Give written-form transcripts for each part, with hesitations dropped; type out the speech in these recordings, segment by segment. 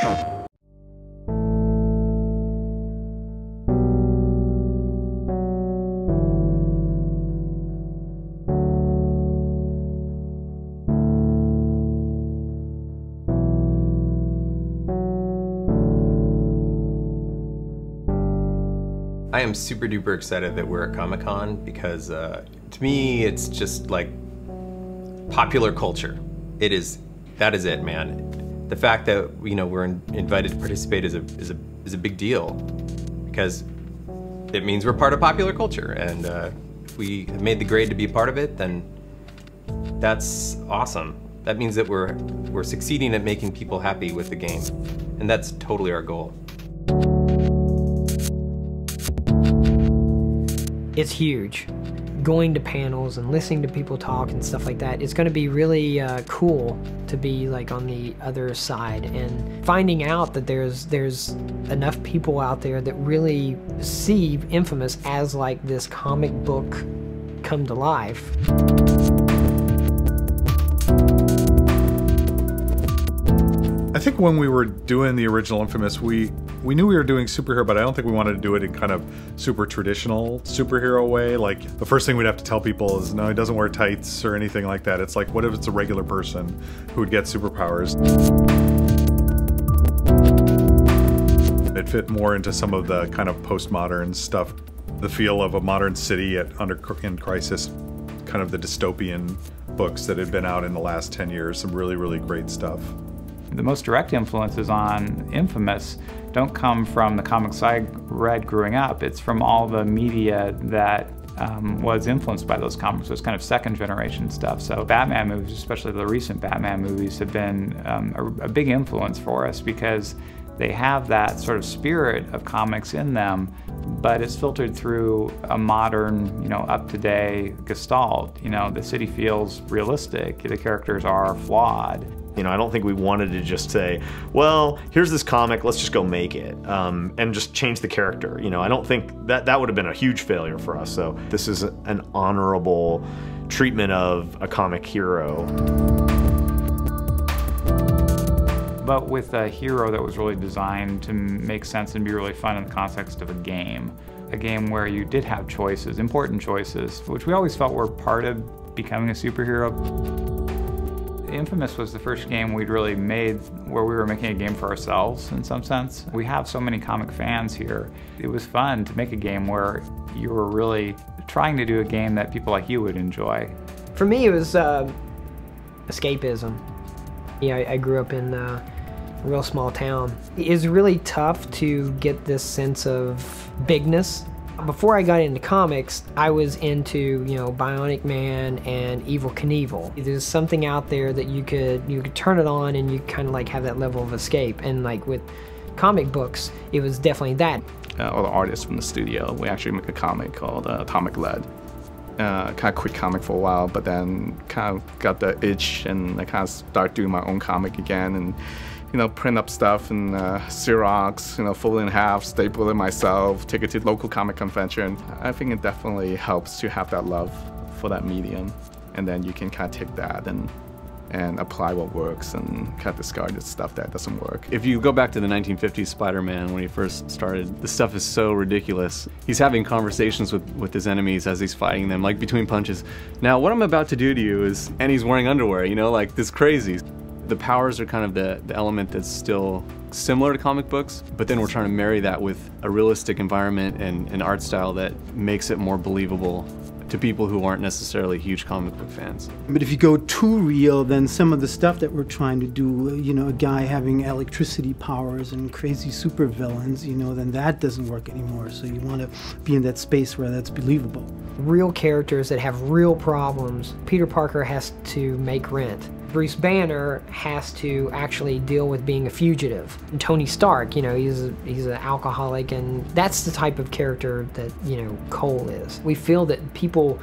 I am super duper excited that we're at Comic-Con because to me it's just like popular culture. That is it, man. The fact that we're invited to participate is a big deal because it means we're part of popular culture, and if we have made the grade to be a part of it, then that's awesome. That means that we're succeeding at making people happy with the game, and that's totally our goal. It's huge. Going to panels and listening to people talk and stuff like that, it's going to be really cool to be like on the other side and finding out that there's enough people out there that really see inFAMOUS as like this comic book come to life. I think when we were doing the original inFAMOUS, we knew we were doing superhero, but I don't think we wanted to do it in kind of super traditional superhero way. Like, the first thing we'd have to tell people is, no, he doesn't wear tights or anything like that. It's like, what if it's a regular person who would get superpowers? It fit more into some of the kind of postmodern stuff, the feel of a modern city in crisis, kind of the dystopian books that had been out in the last 10 years, some really, really great stuff. The most direct influences on inFAMOUS don't come from the comics I read growing up. It's from all the media that was influenced by those comics. So it's kind of second generation stuff. So Batman movies, especially the recent Batman movies, have been a big influence for us because they have that sort of spirit of comics in them, but it's filtered through a modern, up-to-date gestalt. The city feels realistic. The characters are flawed. I don't think we wanted to just say, well, here's this comic, let's just go make it, and just change the character. I don't think that would have been a huge failure for us. So this is an honorable treatment of a comic hero. But with a hero that was really designed to make sense and be really fun in the context of a game where you did have choices, important choices, which we always felt were part of becoming a superhero. inFAMOUS was the first game we'd really made where we were making a game for ourselves in some sense. We have so many comic fans here. It was fun to make a game where you were really trying to do a game that people like you would enjoy. For me, it was escapism. I grew up in a real small town. It's really tough to get this sense of bigness. Before I got into comics, I was into, Bionic Man and Evel Knievel. There's something out there that you could turn it on and you kind of like have that level of escape. And like with comic books, it was definitely that. All the artists from the studio, we actually make a comic called Atomic Lead. Kind of quit comic for a while, but then kind of got the itch and I kind of start doing my own comic again and print up stuff and Xerox, fold it in half, staple it myself, take it to local comic convention. I think it definitely helps to have that love for that medium, and then you can kind of take that and apply what works and kind of discard the stuff that doesn't work. If you go back to the 1950s Spider-Man when he first started, the stuff is so ridiculous. He's having conversations with his enemies as he's fighting them, like between punches. Now, what I'm about to do to you is, and he's wearing underwear, like this crazy. The powers are kind of the element that's still similar to comic books, but then we're trying to marry that with a realistic environment and an art style that makes it more believable to people who aren't necessarily huge comic book fans. But if you go too real, then some of the stuff that we're trying to do, a guy having electricity powers and crazy supervillains, then that doesn't work anymore. So you want to be in that space where that's believable. Real characters that have real problems. Peter Parker has to make rent. Bruce Banner has to actually deal with being a fugitive. And Tony Stark, he's an alcoholic, and that's the type of character that, Cole is. We feel that people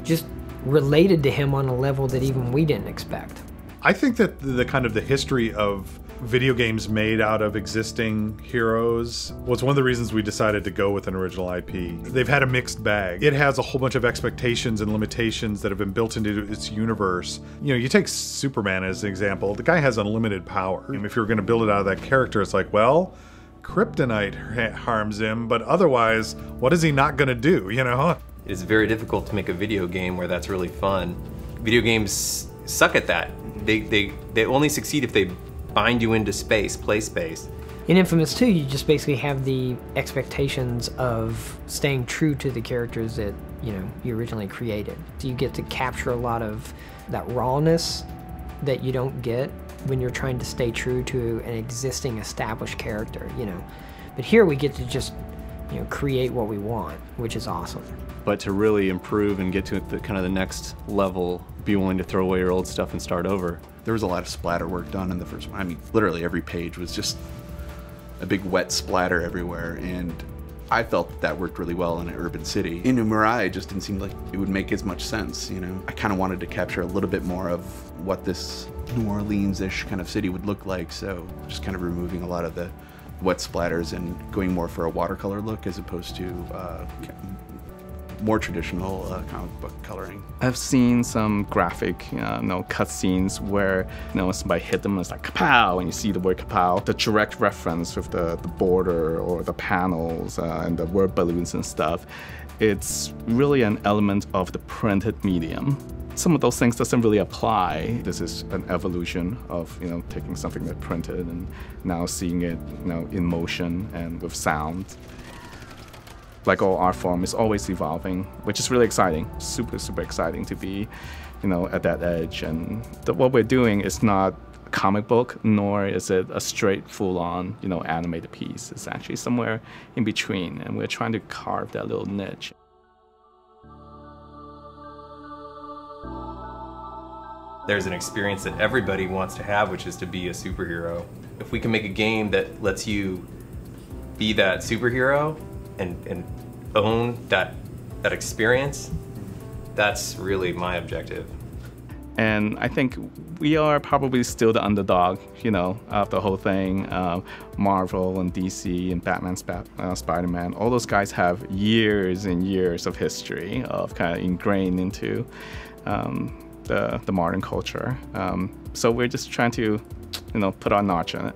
just related to him on a level that even we didn't expect. I think that the kind of the history of video games made out of existing heroes was one of the reasons we decided to go with an original IP. They've had a mixed bag. It has a whole bunch of expectations and limitations that have been built into its universe. You know, you take Superman as an example. The guy has unlimited power. And if you're going to build it out of that character, it's like, well, kryptonite harms him, but otherwise, what is he not going to do, you know? It's very difficult to make a video game where that's really fun. Video games suck at that. They only succeed if they bind you into space, play space. In inFAMOUS 2, you just basically have the expectations of staying true to the characters that, you know, you originally created. So you get to capture a lot of that rawness that you don't get when you're trying to stay true to an existing established character, you know. But here we get to just, you know, create what we want, which is awesome. But to really improve and get to the kind of the next level, be willing to throw away your old stuff and start over. There was a lot of splatter work done in the first one. I mean, literally every page was just a big wet splatter everywhere, and I felt that worked really well in an urban city. In Mirai, it just didn't seem like it would make as much sense, you know? I kind of wanted to capture a little bit more of what this New Orleans-ish kind of city would look like, so just kind of removing a lot of the wet splatters and going more for a watercolor look as opposed to more traditional comic book coloring. I've seen some graphic, cut scenes where, somebody hit them and it's like kapow, and you see the word kapow. The direct reference with the border or the panels and the word balloons and stuff. It's really an element of the printed medium. Some of those things doesn't really apply. This is an evolution of, taking something that printed and now seeing it, in motion and with sound. Like all art form, is always evolving, which is really exciting. Super, super exciting to be, at that edge. And what we're doing is not a comic book, nor is it a straight, full-on, animated piece. It's actually somewhere in between, and we're trying to carve that little niche. There's an experience that everybody wants to have, which is to be a superhero. If we can make a game that lets you be that superhero and own that experience, that's really my objective. And I think we are probably still the underdog, of the whole thing. Marvel and DC and Batman, Spider-Man, all those guys have years and years of history of kind of ingrained into the modern culture. So we're just trying to, put our notch on it.